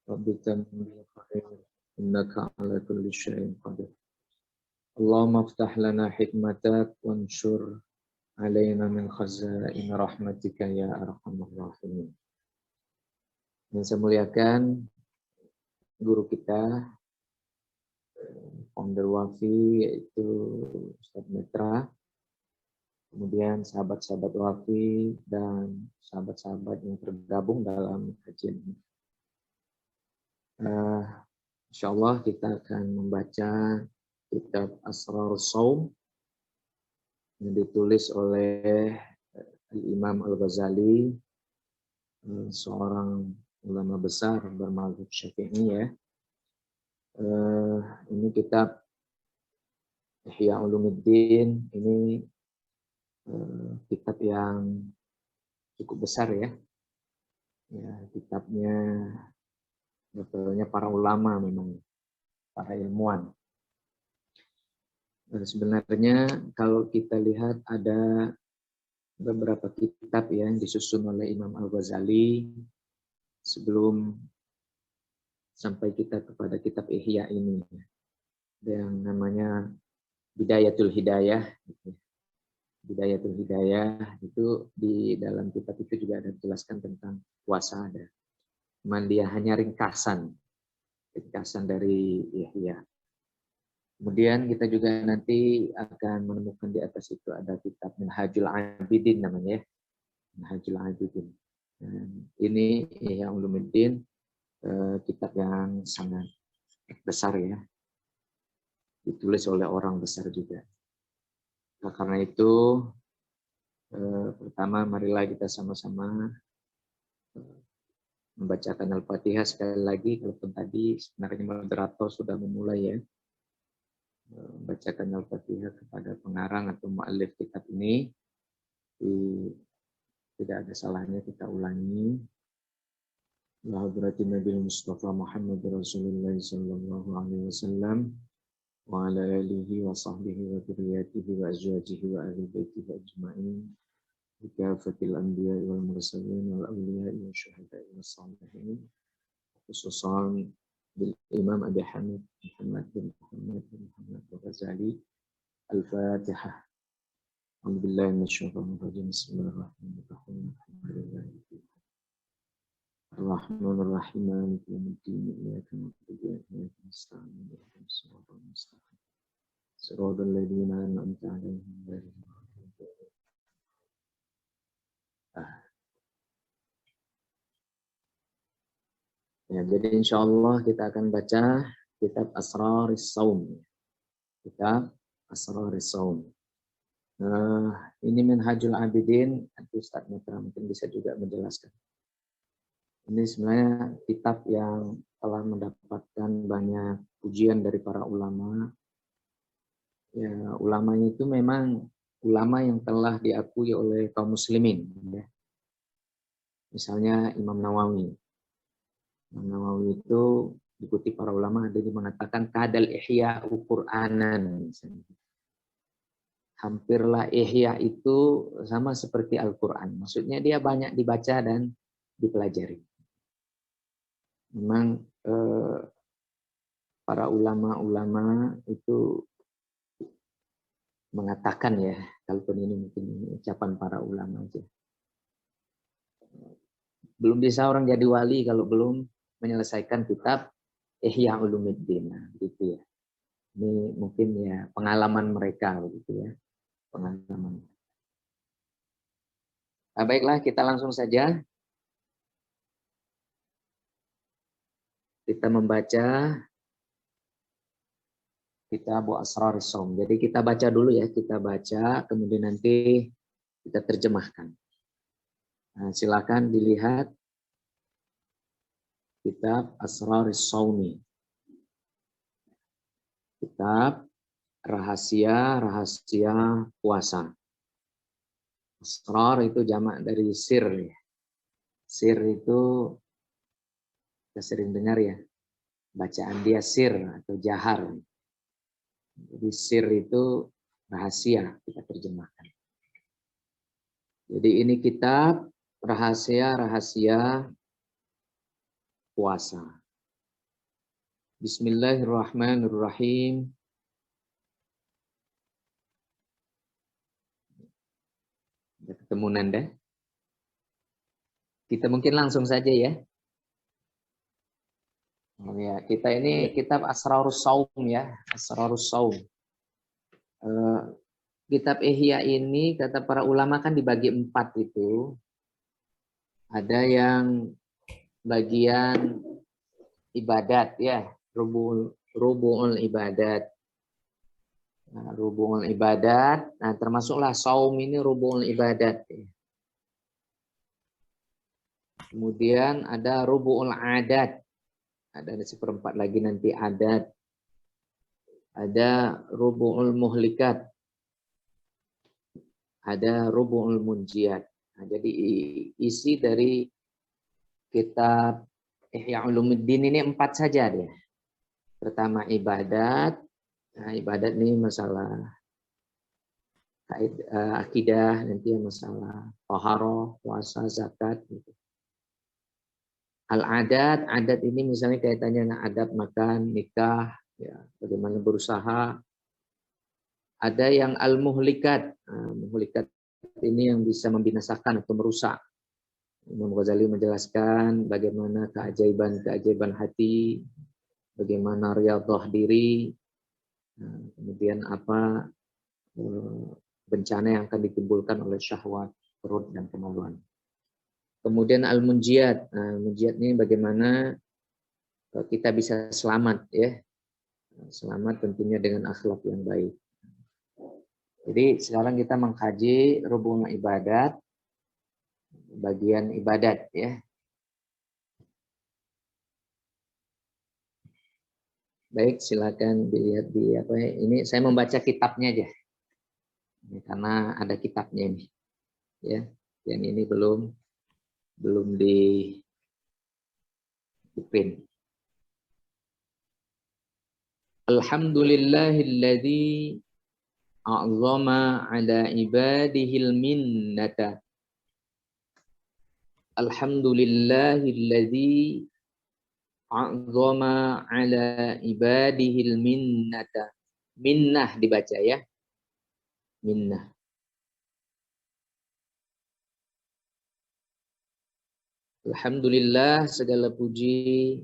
Rabbi tamim khair, innaka ala kulli syai'in qadir. Allahumma aftah lana hikmatak wanshur alaina min khazain rahmatika ya arhamar rahimin. Yang saya muliakan guru kita, founder Wafi, yaitu Ustaz Mitra, kemudian sahabat-sahabat Wafi dan sahabat-sahabat yang tergabung dalam kajian ini. Insyaallah kita akan membaca kitab Asrarus Shaum yang ditulis oleh Imam Al-Ghazali, seorang ulama besar bermadzhab Syafi'i ya. Ini kitab Ihya Ulumuddin, ini kitab yang cukup besar ya. Ya, kitabnya betulnya para ulama memang, para ilmuwan. Sebenarnya kalau kita lihat ada beberapa kitab yang disusun oleh Imam Al-Ghazali sebelum sampai kita kepada kitab Ihya ini. Ada yang namanya Bidayatul Hidayah. Bidayatul Hidayah itu di dalam kitab itu juga ada dijelaskan tentang puasa ada. Cuman dia hanya ringkasan dari Ihya. Kemudian kita juga nanti akan menemukan di atas itu ada kitab Minhajul Abidin namanya ya. Minhajul Abidin. Ini Ihya Ulumuddin, kitab yang sangat besar ya. Ditulis oleh orang besar juga. Nah, karena itu pertama marilah kita sama-sama membacakan Al-Fatihah sekali lagi, walaupun tadi sebenarnya moderator sudah memulai ya. Membacakan Al-Fatihah kepada pengarang atau mu'allif kitab ini. Tidak ada salahnya kita ulangi. La hadratin Nabi Mustafa Muhammad Rasulullah sallallahu alaihi wasallam wa ala alihi wa sahbihi wa dzurriyyatihi wa azwajihi wa ahli baitihi ajma'in. Kafatil anbiya wal mursalin wal awliya wa syuhada wa salihin. Khususan bil Imam Abi Hamid Muhammad bin Muhammad Al-Ghazali. Al-Fatihah. Alhamdulillah minasyaitonir rajim. Bismillahirrahmanirrahim. Ar-Rahmanir Rahim. Maliki yaumiddin. Iyyaka na'budu wa iyyaka nasta'in. Ihdinas siratal mustaqim. Siratal ladzina an'amta 'alaihim ghairil maghdubi 'alaihim. Ya, jadi insyaallah kita akan baca kitab Asrarus Shaum. Kitab Asrarus Shaum. Ini Minhajul Abidin, nanti Ustaz Mitra mungkin bisa juga menjelaskan. Ini sebenarnya kitab yang telah mendapatkan banyak pujian dari para ulama. Ya, ulamanya itu memang ulama yang telah diakui oleh kaum muslimin. Ya. Misalnya Imam Nawawi. Imam Nawawi itu diikuti para ulama, ada yang mengatakan kadal ihya Qur'anan. Hampirlah ihya itu sama seperti Al-Quran. Maksudnya dia banyak dibaca dan dipelajari. Memang para ulama-ulama itu mengatakan ya, kalaupun ini mungkin ucapan para ulama aja. Belum bisa orang jadi wali kalau belum menyelesaikan kitab Ihya Ulumuddin, gitu ya. Ini mungkin ya pengalaman mereka, begitu ya, pengalaman. Nah, baiklah, kita langsung saja. Kita membaca kitab Asrarus Shaum. Jadi kita baca dulu ya, kita baca, kemudian nanti kita terjemahkan. Nah, silakan dilihat kitab Asrarus Shaum. Kitab rahasia puasa. Asrar itu jamak dari sir. Sir itu kita sering dengar ya, bacaan dia sir atau jahar. Jadi sir itu rahasia, kita terjemahkan. Jadi ini kitab rahasia puasa. Bismillahirrahmanirrahim. Sudah ketemu Nanda? Kita mungkin langsung saja ya. Oh ya, kita ini kitab Asrarus Shaum ya, Asrarus Shaum. Kitab Ihya ini kata para ulama kan dibagi 4 itu. Ada yang bagian ibadat ya, rubu'ul ibadat. Nah, rubu'ul ibadat, nah termasuklah saum ini rubu'ul ibadat. Kemudian ada rubu'ul adat. Ada 1/4 lagi nanti adat. Ada rubu'ul muhlikat. Ada rubu'ul munjiat. Nah, jadi isi dari kitab Ihya Ulumuddin ini 4 saja dia. Pertama ibadat. Nah, ibadat ini masalah akidah, nanti masalah taharah, puasa, zakat gitu. Al-adat, adat ini misalnya kaitannya dengan adab makan, nikah, ya, bagaimana berusaha. Ada yang al-muhlikat. Nah, muhlikat ini yang bisa membinasakan atau merusak. Imam Ghazali menjelaskan bagaimana keajaiban hati, bagaimana riyadhah diri, nah, kemudian apa bencana yang akan ditimbulkan oleh syahwat, perut, dan kemaluan. Kemudian al-munjiat. Nah, munjiat ini bagaimana kita bisa selamat ya. Selamat tentunya dengan akhlak yang baik. Jadi sekarang kita mengkaji rubu'ul ibadat, bagian ibadat ya. Baik, silakan dilihat di apa ya. Ini saya membaca kitabnya aja. Ini karena ada kitabnya ini. Ya. Yang ini belum di print. Alhamdulillahilladzi a'zama ala ibadihil minnata. Alhamdulillahilladzi a'zama ala ibadihil minnata. Minnah dibaca ya. Minnah. Alhamdulillah, segala puji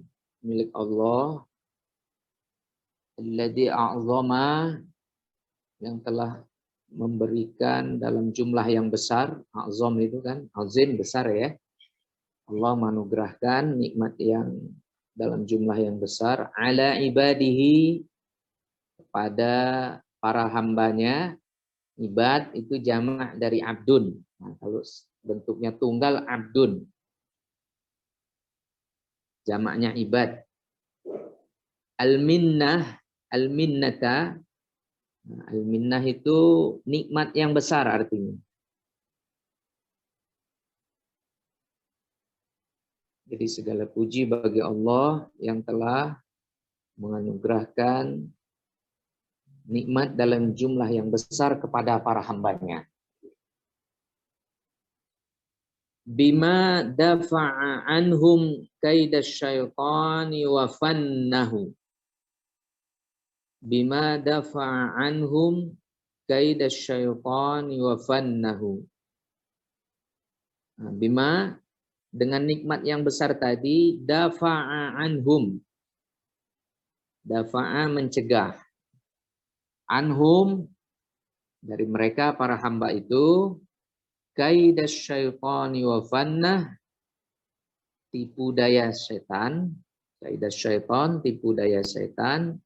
milik Allah. Alladzi a'zama, yang telah memberikan dalam jumlah yang besar. A'zam itu kan azim, besar ya. Allah menganugerahkan nikmat yang dalam jumlah yang besar ala ibadihi, kepada para hambanya. Ibad itu jamak dari abdun. Nah, kalau bentuknya tunggal abdun, jamaknya ibad. Al-minnah, al-minnata. Nah, al-minnah itu nikmat yang besar artinya. Jadi segala puji bagi Allah yang telah menganugerahkan nikmat dalam jumlah yang besar kepada para hambanya. Bima dafa'a anhum kaidas syaitani wa fannahu. Bima dafa'a anhum kaidas syaitani wa fannahu. Nah, bima, dengan nikmat yang besar tadi, dafa'a anhum. Dafa'a mencegah. Anhum, dari mereka para hamba itu, kaidas syaitani wa fannah, tipu daya setan. Kaidas syaitan, tipu daya setan.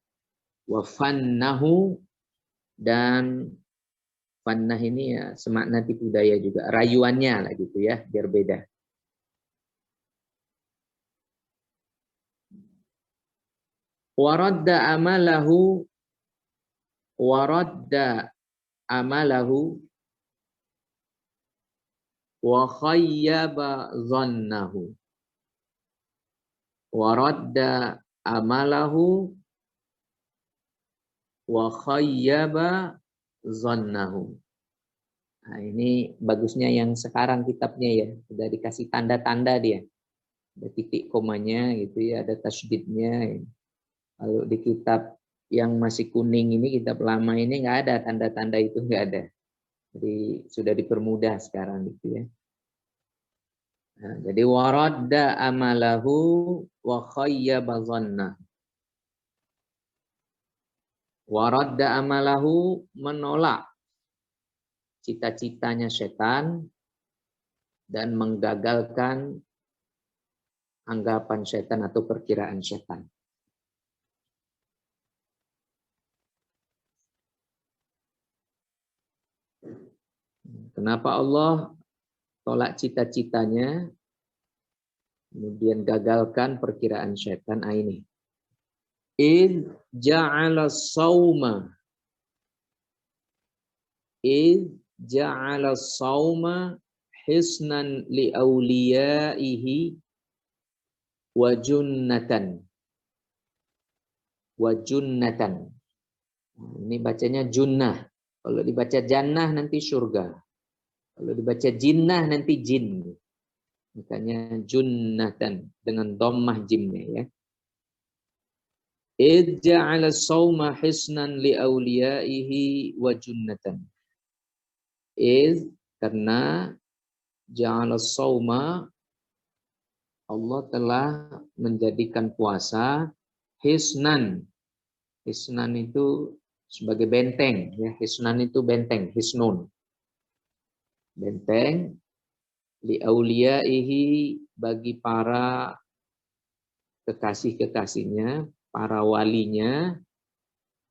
Wa fannahu, dan fannah ini ya semakna tipu daya juga, rayuannya lah gitu ya, biar beda. Waradda amalahu, waradda amalahu wa khayyaba dhannahu. Waradda amalahu wa khayyaba dhannahu. Nah, ini bagusnya yang sekarang kitabnya ya, sudah dikasih tanda-tanda dia. Ada titik komanya gitu ya, ada tasydidnya. Kalau di kitab yang masih kuning ini, kitab lama ini nggak ada tanda-tanda itu, nggak ada. Jadi sudah dipermudah sekarang gitu ya. Nah, jadi waradda amalahu wa khayyaba dhanna. Waradda amalahu, menolak cita-citanya setan dan menggagalkan anggapan setan atau perkiraan setan. Kenapa Allah tolak cita-citanya, kemudian gagalkan perkiraan setan? Ini. Id ja'ala sauma. Id ja'ala sauma hisnan li awliyaihi wa junnatan. Wa junnatan. Ini bacanya junnah. Kalau dibaca jannah nanti surga. Kalau dibaca jinnah nanti jin. Makanya junnatan dengan dhammah jimnya ya. Id ja'ala sawma hisnan li awliyaihi wa junnatan. Id, karena ja'ala sawma, Allah telah menjadikan puasa hisnan. Hisnan itu sebagai benteng ya. Hisnan itu benteng, hisnun. Benteng li auliyaihi, bagi para kekasih-kekasihnya, para walinya,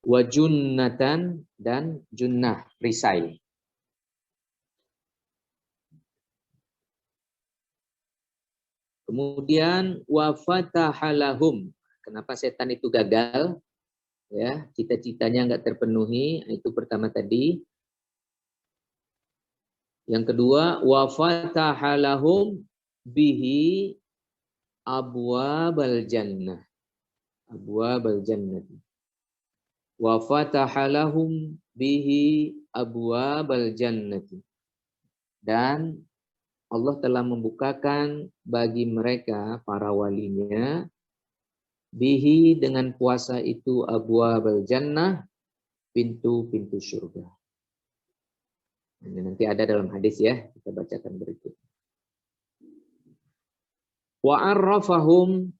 wa junnatan, dan junnah, perisai. Kemudian wa fatahalahum. Kenapa setan itu gagal? Ya, cita-citanya enggak terpenuhi, itu pertama tadi. Yang kedua, wa fatahalahum bihi abwabal jannah. Abwabal jannah. Wa fatahalahum bihi abwabal jannah. Dan Allah telah membukakan bagi mereka, para walinya, bihi, dengan puasa itu, abwabal jannah, pintu-pintu surga. Ini nanti ada dalam hadis ya, kita bacakan berikut. Wa arrafahum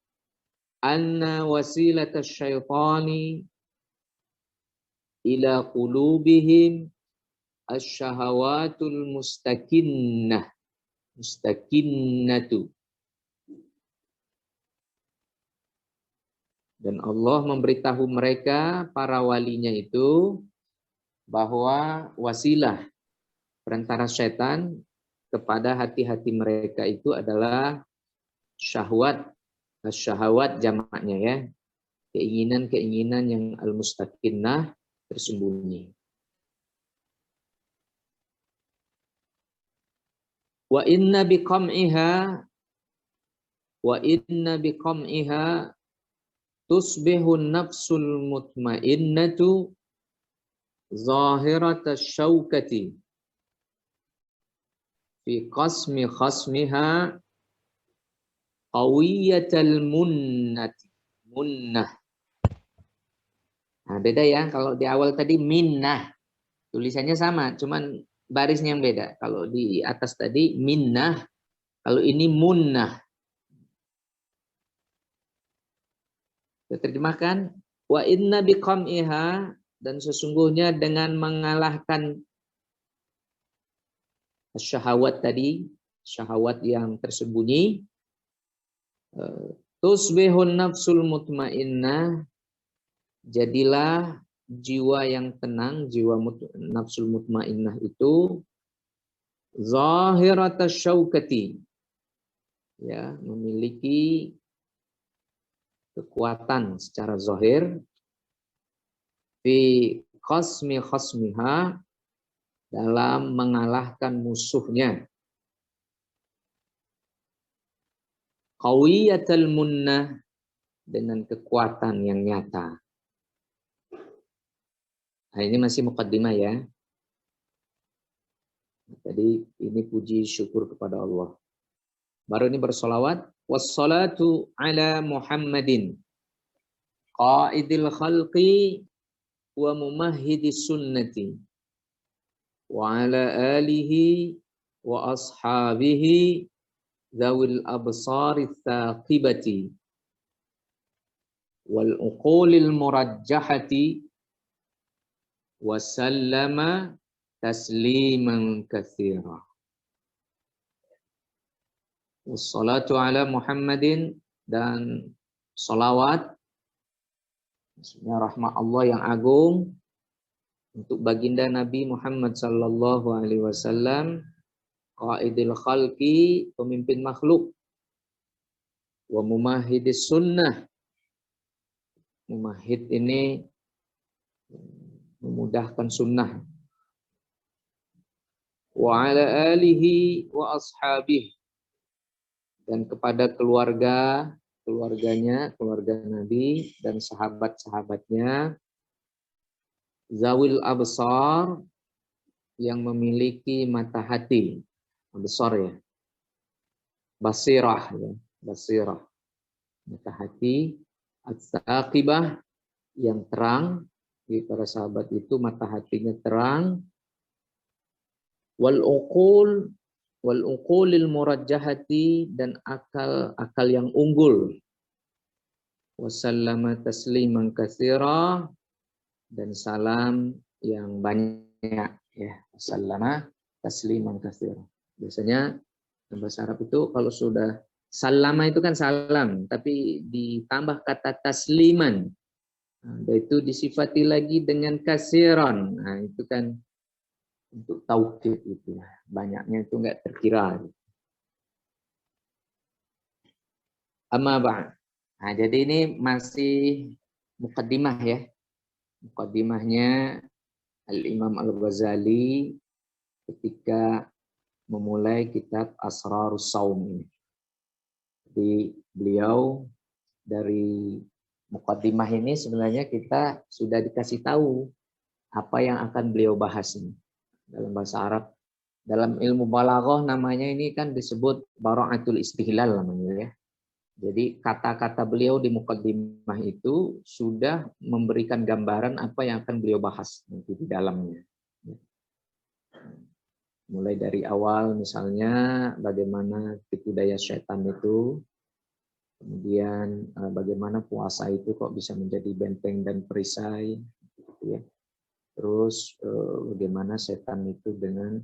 anna wasilata syaitani ila qulubihim asy-syahawatul mustakinnah, mustakinnatu. Dan Allah memberitahu mereka, para walinya itu, bahwa wasilah perantara setan kepada hati-hati mereka itu adalah syahwat. Syahwat jamaknya ya. Keinginan-keinginan yang al-mustaqinnah, tersembunyi. Wa inna biqam'iha tusbihun nafsul mutmainnatu zahirata syaukati fi qasmi khasmiha qawiyatal munnati. Munnah. Nah, beda ya. Kalau di awal tadi minnah. Tulisannya sama, cuman barisnya yang beda. Kalau di atas tadi minnah, kalau ini munnah. Kita terjemahkan, wa inna biqam'iha, dan sesungguhnya dengan mengalahkan syahwat tadi, syahwat yang tersembunyi, tusbihun nafsul mutmainnah, jadilah jiwa yang tenang, jiwa nafsul mutmainnah itu zahirata syaukati, ya, memiliki kekuatan secara zahir, fi khasmi khasmiha, dalam mengalahkan musuhnya, qawiyatal munnah, dengan kekuatan yang nyata. Nah, ini masih muqaddimah ya. Jadi ini puji syukur kepada Allah. Baru ini bersolawat. Wassalatu ala Muhammadin. qaidil khalqi wa mumahhidis sunnati wa ala alihi wa ashabihi zawil absari thaqibati wal uqulil murajjahati wa sallama tasliman katsira. Wassalatu ala Muhammadin, dan salawat maksudnya rahmat Allah yang agung untuk baginda Nabi Muhammad sallallahu alaihi wasallam, qaidil khalqi, pemimpin makhluk, wa mumahhidis sunnah. Mumahhid ini memudahkan sunnah. Wa ala alihi wa ashabihi, dan kepada keluarganya, keluarga Nabi dan sahabat-sahabatnya, zawil absar, yang memiliki mata hati, absar ya, basirah ya, basirah, mata hati, at-taqibah, yang terang. Di para sahabat itu mata hatinya terang. Wal uqulil murajjahati, dan akal yang unggul. Wasallama tasliman katsira, dan salam yang banyak ya. Wasallama tasliman katsira. Biasanya dalam bahasa Arab itu kalau sudah salama itu kan salam, tapi ditambah kata tasliman. Nah, itu disifati lagi dengan kasiran. Nah, itu kan untuk taukid itu. Banyaknya itu enggak terkira. Amma ba'd. Nah, jadi ini masih muqaddimah ya. Muqaddimahnya Al-Imam Al-Ghazali ketika memulai kitab Asrarus Shaum ini. Jadi beliau dari muqaddimah ini sebenarnya kita sudah dikasih tahu apa yang akan beliau bahas ini. Dalam bahasa Arab, dalam ilmu balaghah namanya ini kan disebut bara'atul istihlal namanya ya. Jadi kata-kata beliau di muqaddimah itu sudah memberikan gambaran apa yang akan beliau bahas nanti di dalamnya. Mulai dari awal misalnya bagaimana tipu daya setan itu, kemudian bagaimana puasa itu kok bisa menjadi benteng dan perisai, gitu ya. Terus bagaimana setan itu dengan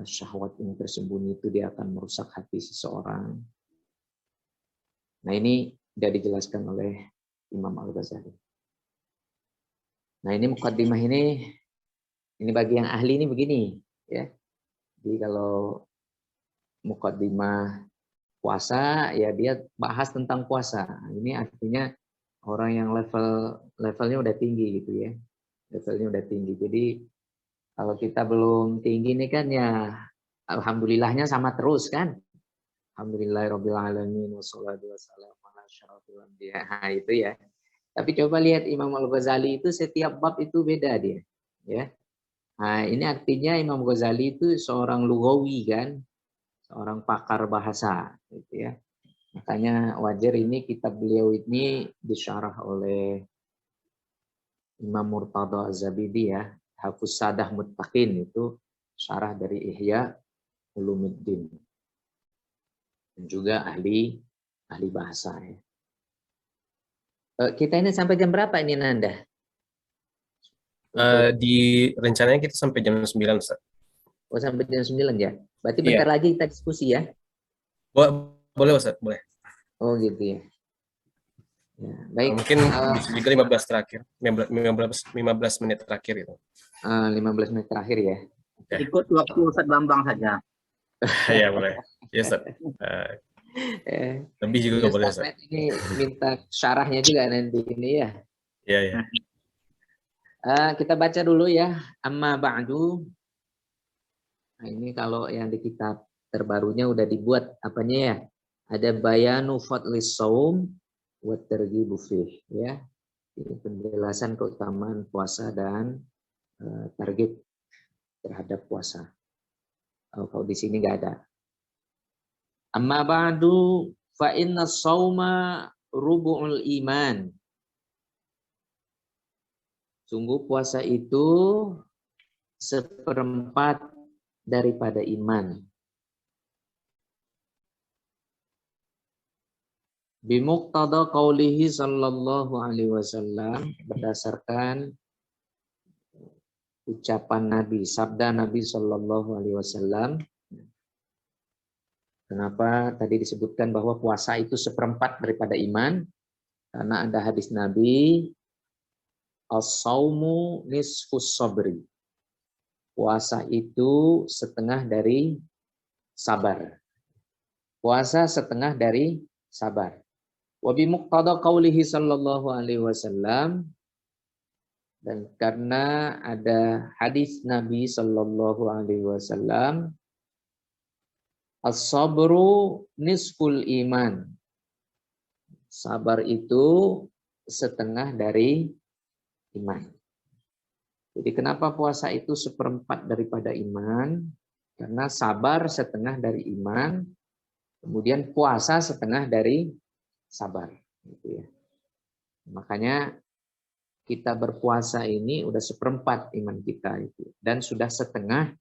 syahwat yang tersembunyi itu dia akan merusak hati seseorang. Nah ini sudah dijelaskan oleh Imam Al-Ghazali. Nah ini muqaddimah ini bagi yang ahli ini begini ya. Jadi kalau muqaddimah puasa ya dia bahas tentang puasa. Ini artinya orang yang levelnya udah tinggi gitu ya. Levelnya udah tinggi. Jadi kalau kita belum tinggi ini kan ya alhamdulillahnya sama terus kan. Alhamdulillahirabbil alamin wassalatu wassalamu ala asyrofil anbiya. Nah, itu ya. Tapi coba lihat Imam Al-Ghazali itu setiap bab itu beda dia, ya. Nah, ini artinya Imam Ghazali itu seorang lugawi kan, seorang pakar bahasa, gitu ya. Makanya wajar ini kitab beliau ini disyarah oleh Imam Murtada Az-Zabidi ya, Hafuz Sadah Muttaqin, itu syarah dari Ihya Ulumuddin. Dan juga ahli bahasa ya. Kita ini sampai jam berapa ini Nanda? Di rencananya kita sampai jam 9, Ustaz. Oh, sampai jam 9 ya. Berarti bentar lagi kita diskusi ya. Boleh Ustaz, boleh. Oh gitu ya. Ya, baik. Mungkin bisa juga 15 terakhir, 15 menit terakhir itu. 15 menit terakhir ya. Ikut waktu Ustaz Bambang saja. Ya boleh. Ya Ustaz. Lebih juga boleh Ustaz. Ini minta syarahnya juga nanti ini ya. Iya ya. Kita baca dulu ya. Amma ba'du. Nah, ini kalau yang di kitab terbarunya udah dibuat apanya ya? Ada bayanu fadlis shaum wa targhibu fih ya. Ini penjelasan keutamaan puasa dan target terhadap puasa. Kalau di sini nggak ada. Amma ba'du fa inna shauma rubu'ul iman. Sungguh puasa itu seperempat daripada iman. Bimuqtada qaulihi sallallahu alaihi wasallam, berdasarkan ucapan Nabi, sabda Nabi sallallahu alaihi wasallam. Kenapa tadi disebutkan bahwa puasa itu seperempat daripada iman? Karena ada hadis Nabi, as-saumu nisfus sabri. Puasa itu setengah dari sabar. Puasa setengah dari sabar. Wa bi muqtada qaulihi sallallahu alaihi wasallam, dan karena ada hadis Nabi sallallahu alaihi wasallam, as-sabru nisful iman. Sabar itu setengah dari iman. Jadi kenapa puasa itu seperempat daripada iman? Karena sabar setengah dari iman, kemudian puasa setengah dari sabar. Gitu ya. Makanya kita berpuasa ini udah seperempat iman kita itu, dan sudah setengah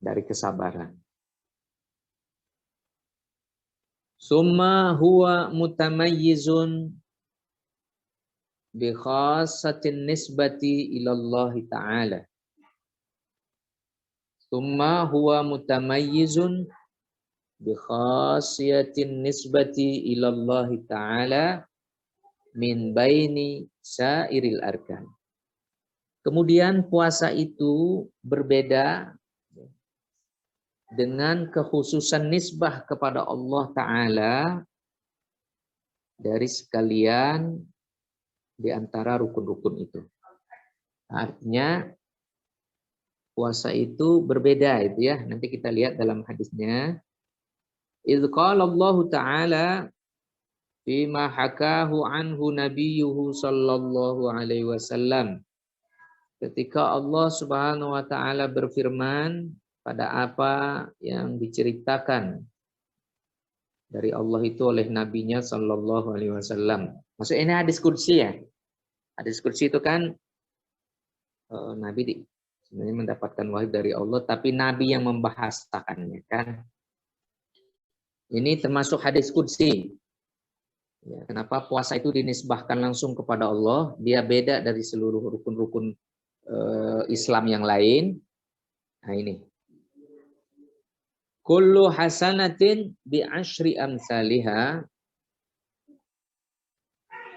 dari kesabaran. Summa huwa mutamayyizun bi khassatin nisbati ilallahi ta'ala. Summa huwa mutamayyizun bi khassiyatin nisbati ilallahi ta'ala min baini sairil arkan. Kemudian puasa itu berbeda dengan kekhususan nisbah kepada Allah Ta'ala dari sekalian di antara rukun-rukun itu. Artinya puasa itu berbeda itu ya. Nanti kita lihat dalam hadisnya. Idz qala Allah Ta'ala bima hakahu anhu nabiyyuhu sallallahu alaihi wasallam. Ketika Allah Subhanahu wa taala berfirman pada apa yang diceritakan dari Allah itu oleh nabinya sallallahu alaihi wasallam. Maksudnya ini hadis qudsi ya. Hadis qudsi itu kan Nabi sebenarnya mendapatkan wahyu dari Allah, tapi Nabi yang membahasakannya kan. Ini termasuk hadis qudsi. Ya, kenapa puasa itu dinisbahkan langsung kepada Allah? Dia beda dari seluruh rukun-rukun Islam yang lain. Nah ini. Kullu hasanatin bi asyri amsalihha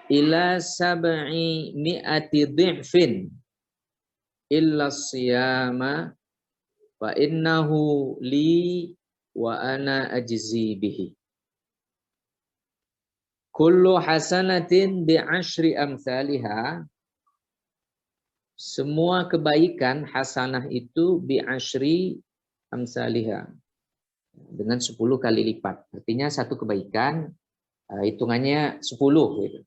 ila sab'i mi'ati dhi'fin illa siyama fa innahu li wa ana ajzi bihi. Kullu hasanatin bi asyri amsalihha, semua kebaikan hasanah itu bi asyri amsalihha, dengan 10 kali lipat. Artinya satu kebaikan hitungannya 10 gitu.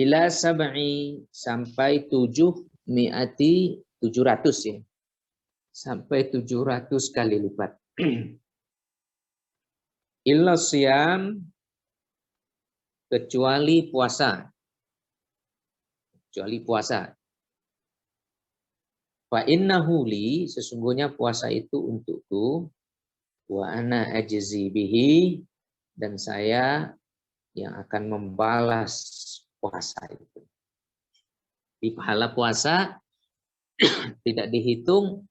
Ila sab'i, sampai 700 ya. Sampai 700 kali lipat. Illa siyam, kecuali puasa. Kecuali puasa. Fa innahu li, sesungguhnya puasa itu untukku, wa ana ajzi bihi, dan saya yang akan membalas puasa itu. Di pahala puasa tidak dihitung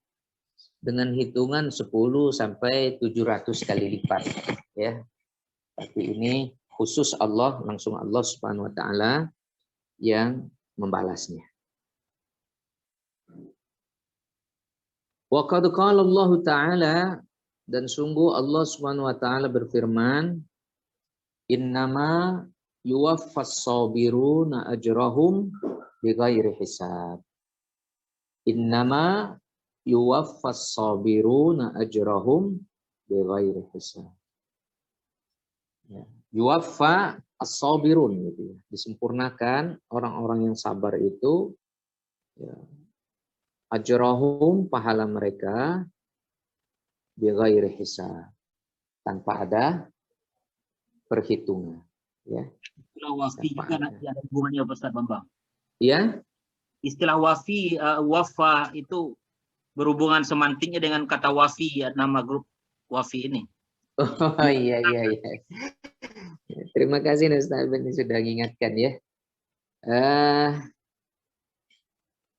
dengan hitungan 10 sampai 700 kali lipat ya. Tapi ini khusus Allah, langsung Allah Subhanahu wa taala yang membalasnya. Wa qad qala Allah Ta'ala, dan sungguh Allah Subhanahu wa taala berfirman, innama yuwaffas sabiruna ajrahum bighairi hisab. Innama yuwaffas sabiruna ajrahum bighairi hisab. Ya. Yuwaffa as-sabirun gitu ya. Disempurnakan orang-orang yang sabar itu ya, ajrahum, pahala mereka, bighairi hisab, tanpa ada perhitungan ya. Kalau waktu juga nanti ada hubungannya Ustaz Bambang. Ya, istilah wafi, wafa itu berhubungan semantiknya dengan kata wafi, ya, nama grup wafi ini. Oh iya. Terima kasih Ustaz ini sudah mengingatkan ya.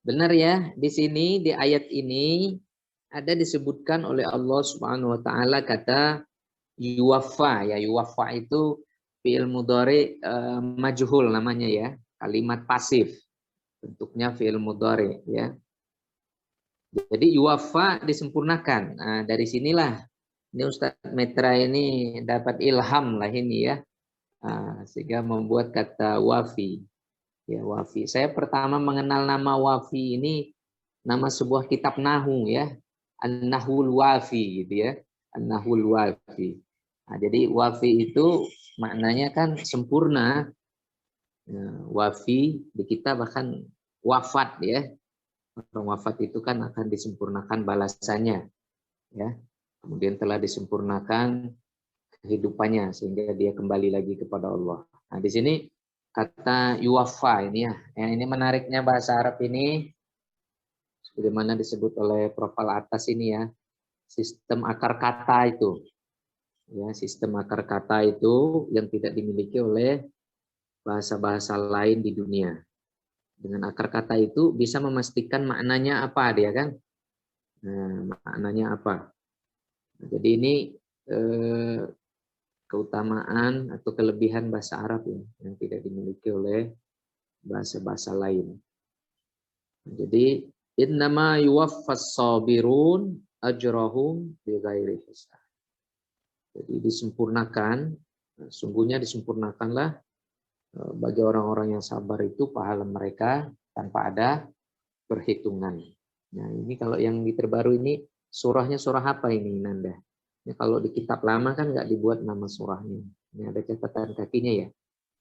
Benar ya, di sini di ayat ini ada disebutkan oleh Allah Subhanahu wa taala kata yuwaffa ya. Yuwaffa itu fi'il mudhari majhul namanya ya, kalimat pasif. Bentuknya fi'il mudhari ya. Jadi yuwaffa disempurnakan. Nah, dari sinilah ini Ustadz Metra ini dapat ilham lah ini ya. Sehingga membuat kata wafi. Ya, wafi. Saya pertama mengenal nama wafi ini nama sebuah kitab nahu ya. An-Nahwul Wafi gitu ya. An-Nahwul Wafi. Nah, jadi wafi itu maknanya kan sempurna. Nah, wafi di kita bahkan wafat ya. Orang wafat itu kan akan disempurnakan balasannya ya. Kemudian telah disempurnakan kehidupannya sehingga dia kembali lagi kepada Allah. Nah, di sini kata yuwaffa ini ya. Ini menariknya bahasa Arab ini sebagaimana disebut oleh profil atas ini ya. Sistem akar kata itu. Ya, sistem akar kata itu yang tidak dimiliki oleh bahasa-bahasa lain di dunia. Dengan akar kata itu bisa memastikan maknanya apa dia kan? Nah, maknanya apa? Jadi ini keutamaan atau kelebihan bahasa Arab ya, yang tidak dimiliki oleh bahasa-bahasa lain. Jadi innama yuwaffas sabirun ajrahum bighairi hisab. Jadi disempurnakan, sungguhnya disempurnakanlah bagi orang-orang yang sabar itu pahala mereka tanpa ada perhitungan. Nah, ini kalau yang terbaru ini surahnya surah apa ini Nanda? Ya, kalau di kitab lama kan nggak dibuat nama surahnya. Ini ada catatan kakinya ya.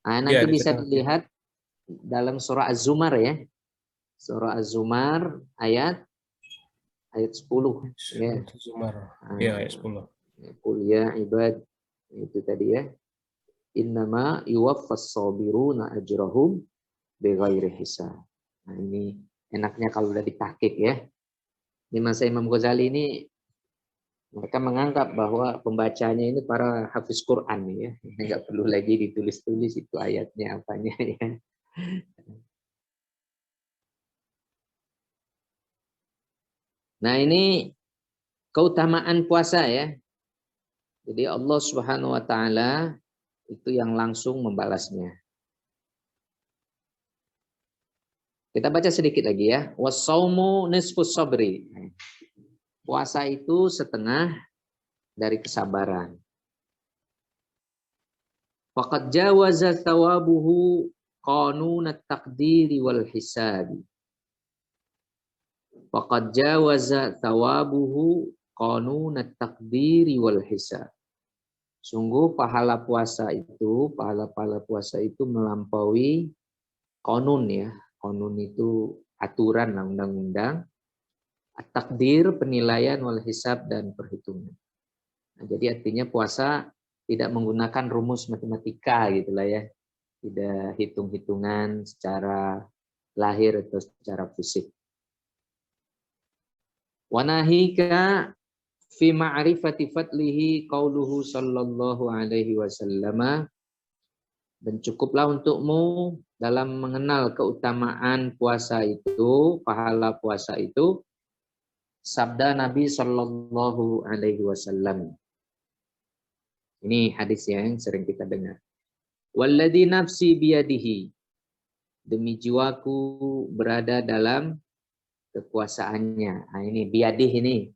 Nah, nanti Ya, bisa dilihat dalam surah Az-Zumar ya. Surah Az-Zumar ayat 10 ya. Zumar. Ya, ayat 10. Qul ya ibad itu tadi ya. Innama yuwaffas sabiruna ajrahum bighairi hisab. Nah, ini enaknya kalau udah ditahqiq ya. Di masa Imam Ghazali ini mereka menganggap bahwa pembacanya ini para hafiz Quran ya. Enggak perlu lagi ditulis-tulis itu ayatnya apanya ya. Nah, ini keutamaan puasa ya. Jadi Allah Subhanahu wa taala itu yang langsung membalasnya. Kita baca sedikit lagi ya. Wasaumu nisfus sabri. Puasa itu setengah dari kesabaran. Faqad jawaza thawabuhu qanunat taqdiri wal hisabi. Faqad jawaza thawabuhu qanunat taqdiri wal hisab. Sungguh pahala puasa itu melampaui konun ya. Konun itu aturan undang-undang. Takdir, penilaian, wal hisab, dan perhitungan. Nah, jadi artinya puasa tidak menggunakan rumus matematika gitulah ya. Tidak hitung-hitungan secara lahir atau secara fisik. Wanahika fi ma'rifati fadlihi qauluhu sallallahu alaihi wasallam. Dan cukuplah untukmu dalam mengenal keutamaan puasa itu, pahala puasa itu, sabda Nabi Shallallahu Alaihi Wasallam. Ini hadis yang sering kita dengar. Walladzi nafsi biyadihi. Demi jiwaku berada dalam kekuasaannya. Nah, ini biyadih ini.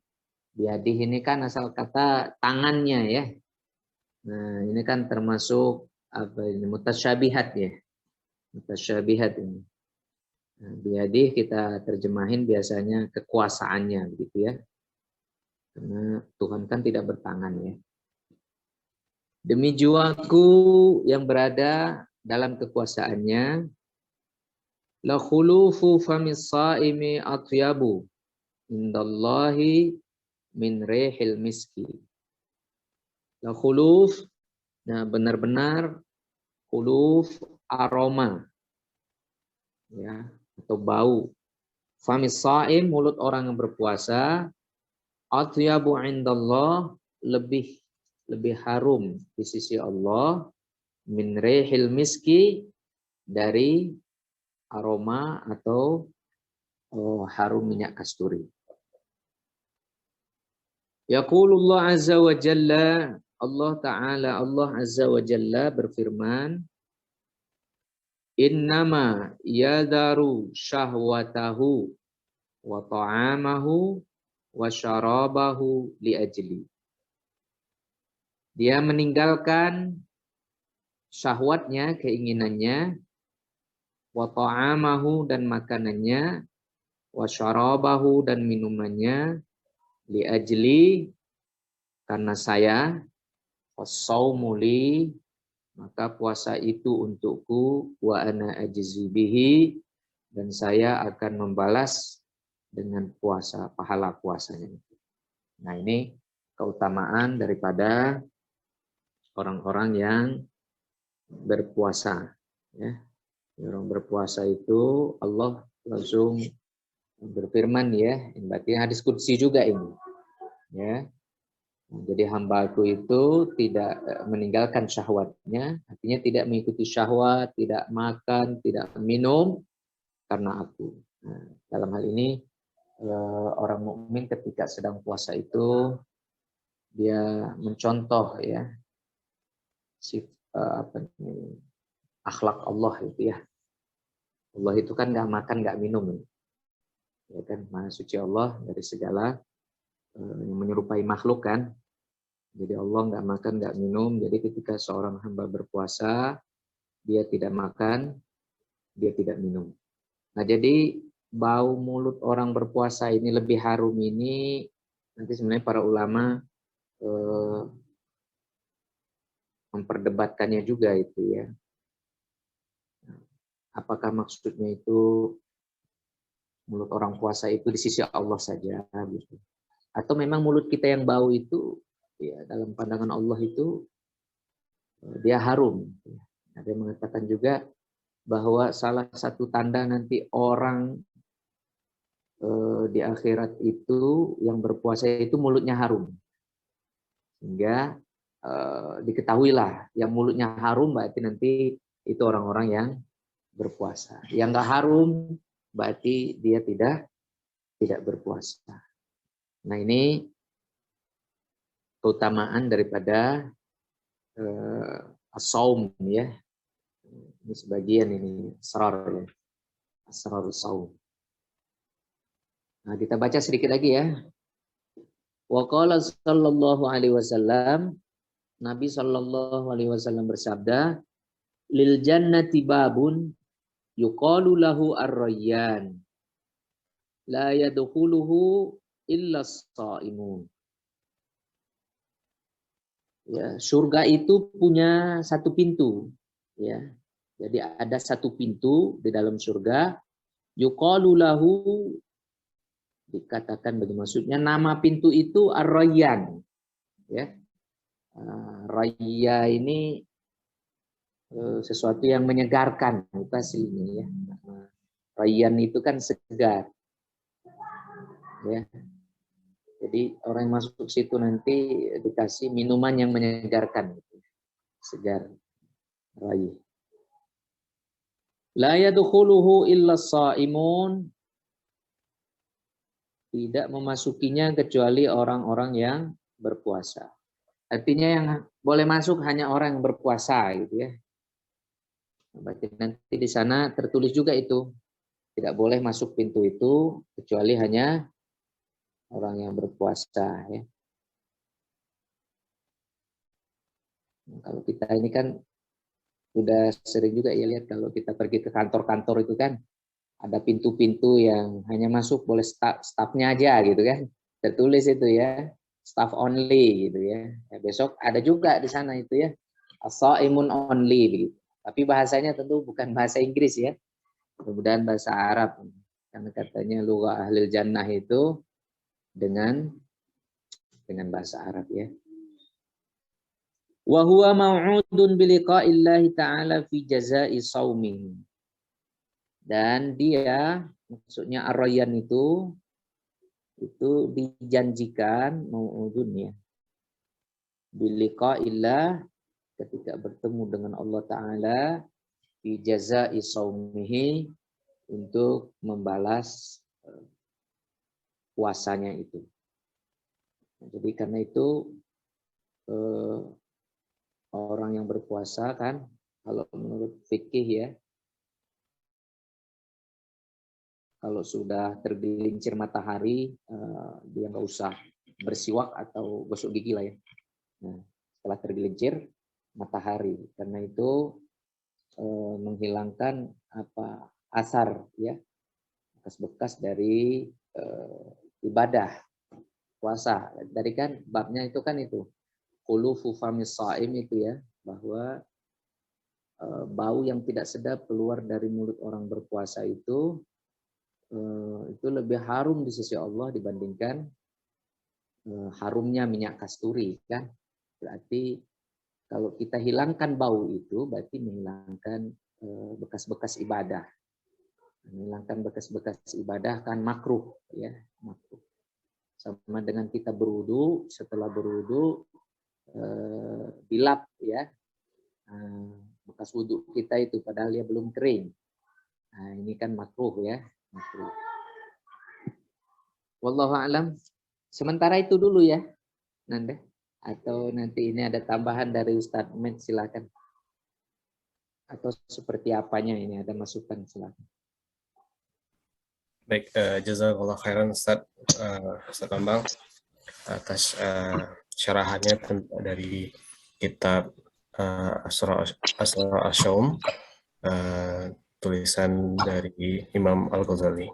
Biyadih ini kan asal kata tangannya ya. Nah, ini kan termasuk apa ini mutasyabihat ya. Mutasyabihat ini. Nah, biyadih kita terjemahin biasanya kekuasaannya begitu ya. Karena Tuhan kan tidak bertangan ya. Demi jiwaku yang berada dalam kekuasaannya, la khulufu famis saimi atyabu indallahi min rihil miski. La khuluf, nah benar-benar khuluf aroma. Ya, atau bau. Famis shaim, mulut orang yang berpuasa, atyabu indallah, lebih harum di sisi Allah, min rihil miski, dari aroma atau harum minyak kasturi. Yaqulullah azza wa jalla, Allah Ta'ala, Allah azza wa jalla berfirman, innama yadaru syahwatahu wa ta'amahu wa syarabahu li ajli. Dia meninggalkan syahwatnya, keinginannya, wa ta'amahu, dan makanannya, wa syarabahu, dan minumannya, li ajli, karena saya, was-saumu li, maka puasa itu untukku, wa ana ajzi bihi, dan saya akan membalas dengan puasa, pahala puasanya. Nah, ini keutamaan daripada orang-orang yang berpuasa, ya. Orang berpuasa itu Allah langsung berfirman, ya, berarti hadis qudsi juga ini, ya. Jadi hambaku itu tidak meninggalkan syahwatnya, artinya tidak mengikuti syahwat, tidak makan, tidak minum karena aku. Nah, dalam hal ini orang mukmin ketika sedang puasa itu dia mencontoh, ya, akhlak Allah itu, ya. Allah itu kan nggak makan nggak minum, ya kan, Maha Suci Allah dari segala yang menyerupai makhluk kan. Jadi Allah nggak makan nggak minum. Jadi ketika seorang hamba berpuasa, dia tidak makan, dia tidak minum. Nah, jadi bau mulut orang berpuasa ini lebih harum ini, nanti sebenarnya para ulama memperdebatkannya juga itu, ya. Apakah maksudnya itu mulut orang puasa itu di sisi Allah saja, gitu, atau memang mulut kita yang bau itu, ya, dalam pandangan Allah itu dia harum. Ada yang mengatakan juga bahwa salah satu tanda nanti orang di akhirat itu yang berpuasa itu mulutnya harum, sehingga diketahuilah yang mulutnya harum berarti nanti itu orang-orang yang berpuasa. Yang nggak harum berarti dia tidak berpuasa. Nah, ini keutamaan daripada as-saum, ya. Ini sebagian ini asrar, ya. Asrarus saum. Nah, kita baca sedikit lagi, ya. Wa qala sallallahu alaihi wasallam, Nabi sallallahu alaihi wasallam bersabda, lil jannati babun yuqalu lahu ar-rayyan la yadkhuluhu illa as-shaimun. Ya, surga itu punya satu pintu, ya. Jadi ada satu pintu di dalam surga, yuqalu lahu, dikatakan bagi maksudnya nama pintu itu ar-rayyan, ya. Raya ini sesuatu yang menyegarkan, itu aslinya, ya. Rayyan itu kan segar, ya. Jadi orang yang masuk situ nanti dikasih minuman yang menyegarkan, segar, rayy. La yadkhuluhu illa shaimun, tidak memasukinya kecuali orang-orang yang berpuasa. Artinya yang boleh masuk hanya orang yang berpuasa, gitu, ya. Berarti nanti di sana tertulis juga itu, tidak boleh masuk pintu itu kecuali hanya orang yang berpuasa, ya. Nah, kalau kita ini kan sudah sering juga, ya, lihat kalau kita pergi ke kantor-kantor itu kan ada pintu-pintu yang hanya masuk boleh staffnya aja, gitu kan, tertulis itu, ya, staff only, gitu, ya. Ya, besok ada juga di sana itu, ya, as-shaimun only, begitu. Tapi bahasanya tentu bukan bahasa Inggris, ya, mudah-mudahan bahasa Arab, karena katanya lugha ahlil jannah itu dengan bahasa Arab, ya. Wa huwa mau'udun bi liqa'illahi ta'ala fi jazaa'i shaumih. Dan dia, maksudnya ar-rayyan itu dijanjikan mau'udun ya. Biliqa'illah, ketika bertemu dengan Allah Ta'ala, fi jaza'i saumihi, untuk membalas puasanya itu. Jadi karena itu orang yang berpuasa kan, kalau menurut fikih ya, kalau sudah tergelincir matahari, dia nggak usah bersiwak atau gosok gigi lah ya. Nah, setelah tergelincir matahari, karena itu menghilangkan asar ya, bekas-bekas dari ibadah puasa. Dari kan babnya itu kan itu khulufu famis shaim itu ya, bahwa bau yang tidak sedap keluar dari mulut orang berpuasa itu lebih harum di sisi Allah dibandingkan harumnya minyak kasturi kan. Berarti kalau kita hilangkan bau itu berarti menghilangkan bekas-bekas ibadah. Menghilangkan bekas-bekas ibadah kan makruh ya, makruh. Sama dengan kita berwudu, setelah berwudu dilap ya bekas wudu kita itu padahal dia belum kering. Nah, ini kan makruh ya. Wallahu a'lam. Sementara itu dulu ya, Nanda. Atau nanti ini ada tambahan dari Ustadz Med, silakan. Atau seperti apanya ini, ada masukan, silakan. Baik, jazakallah khairan Ustaz Bambang atas syarahannya dari kitab Asra Asyaum, tulisan dari Imam Al-Ghazali.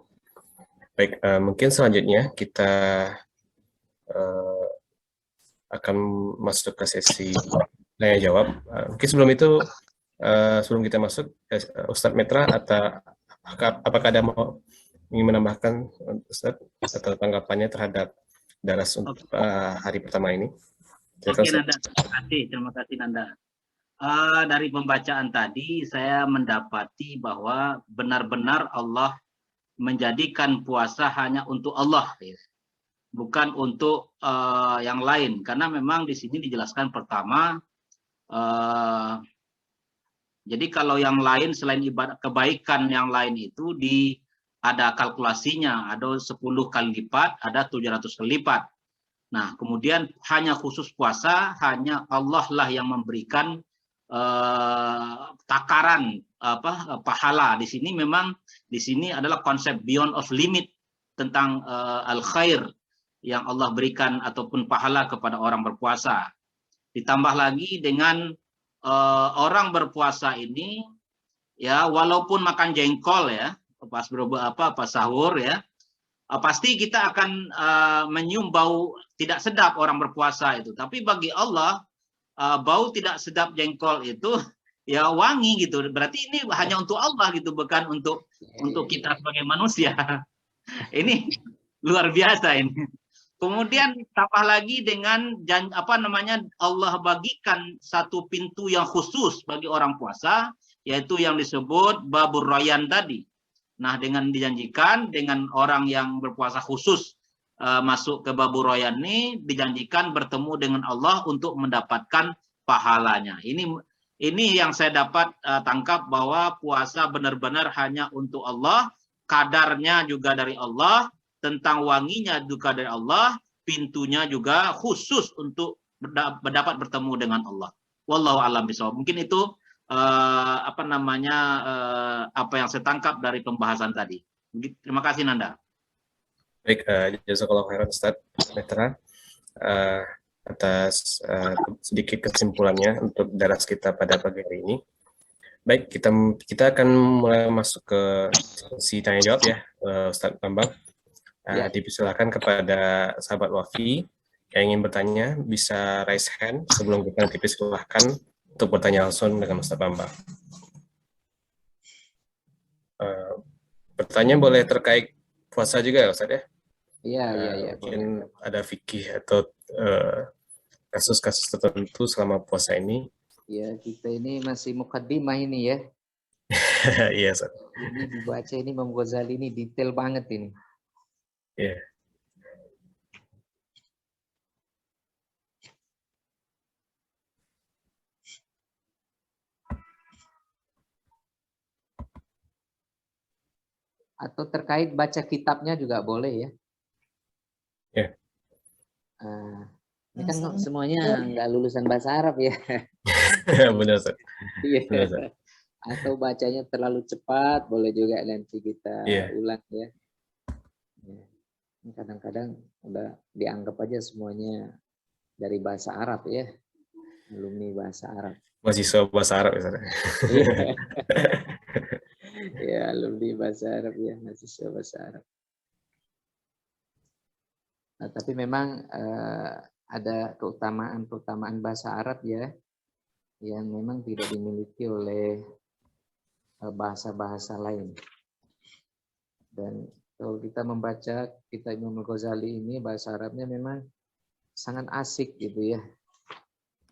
Baik, mungkin selanjutnya kita akan masuk ke sesi tanya jawab. Mungkin sebelum itu, sebelum kita masuk, Ustadz Metra, apakah ada mau ingin menambahkan Ustadz atau tanggapannya terhadap daras untuk hari pertama ini? Oke, Nanda, terima kasih Nanda. Dari pembacaan tadi saya mendapati bahwa benar-benar Allah menjadikan puasa hanya untuk Allah, ya. Bukan untuk yang lain, karena memang di sini dijelaskan pertama, jadi kalau yang lain selain ibadah kebaikan yang lain itu ada kalkulasinya, ada 10 kali lipat, ada 700 kali lipat. Nah, kemudian hanya khusus puasa, hanya Allah lah yang memberikan takaran pahala. Di sini memang adalah konsep beyond of limit tentang al-khair yang Allah berikan ataupun pahala kepada orang berpuasa. Ditambah lagi dengan orang berpuasa ini ya, walaupun makan jengkol ya pas sahur ya, pasti kita akan menyium bau tidak sedap orang berpuasa itu. Tapi bagi Allah bau tidak sedap jengkol itu ya wangi gitu. Berarti ini hanya untuk Allah gitu, bukan untuk kita sebagai manusia. Ini luar biasa ini. Kemudian tambah lagi dengan Allah bagikan satu pintu yang khusus bagi orang puasa, yaitu yang disebut babur rayyan tadi. Nah, dengan dijanjikan dengan orang yang berpuasa khusus masuk ke babur rayyan ini, dijanjikan bertemu dengan Allah untuk mendapatkan pahalanya. Ini yang saya dapat tangkap, bahwa puasa benar-benar hanya untuk Allah, kadarnya juga dari Allah, tentang wanginya juga dari Allah, pintunya juga khusus untuk dapat bertemu dengan Allah. Wallahu a'lam bishawab. Mungkin itu apa yang saya tangkap dari pembahasan tadi. Terima kasih Nanda. Baik, jazakallahu khairan Ustaz Metra atas sedikit kesimpulannya untuk daras kita pada pagi hari ini. Baik, kita akan mulai masuk ke sesi tanya jawab ya, Ustaz Bambang. Dipersilakan kepada sahabat Wafi yang ingin bertanya, bisa raise hand sebelum kita dipersilahkan untuk bertanya langsung dengan Ustaz Bambang. Bertanya boleh terkait puasa juga ya Ustaz ya? Iya. Mungkin ada fikih atau kasus-kasus tertentu selama puasa ini. Ya, kita ini masih mukaddimah ini ya. Iya, Ustaz. Ini dibaca ini Imam Ghazali ini detail banget ini. Iya. Atau terkait baca kitabnya juga boleh ya. Iya. Ini kan semuanya nggak lulusan bahasa Arab ya. Benar, Ustaz. Iya. Benar, Ustaz. Atau bacanya terlalu cepat, boleh juga nanti kita Iya. ulang ya. Kadang-kadang udah dianggap aja semuanya dari bahasa Arab ya, alumni bahasa Arab. Mahasiswa bahasa Arab, Ustaz. Iya. Ya, alumni bahasa Arab ya, mahasiswa bahasa Arab. Nah, tapi memang ada keutamaan bahasa Arab ya, yang memang tidak dimiliki oleh bahasa-bahasa lain. Dan kalau kita membaca kitab Imam Ghazali ini, bahasa Arabnya memang sangat asik gitu ya.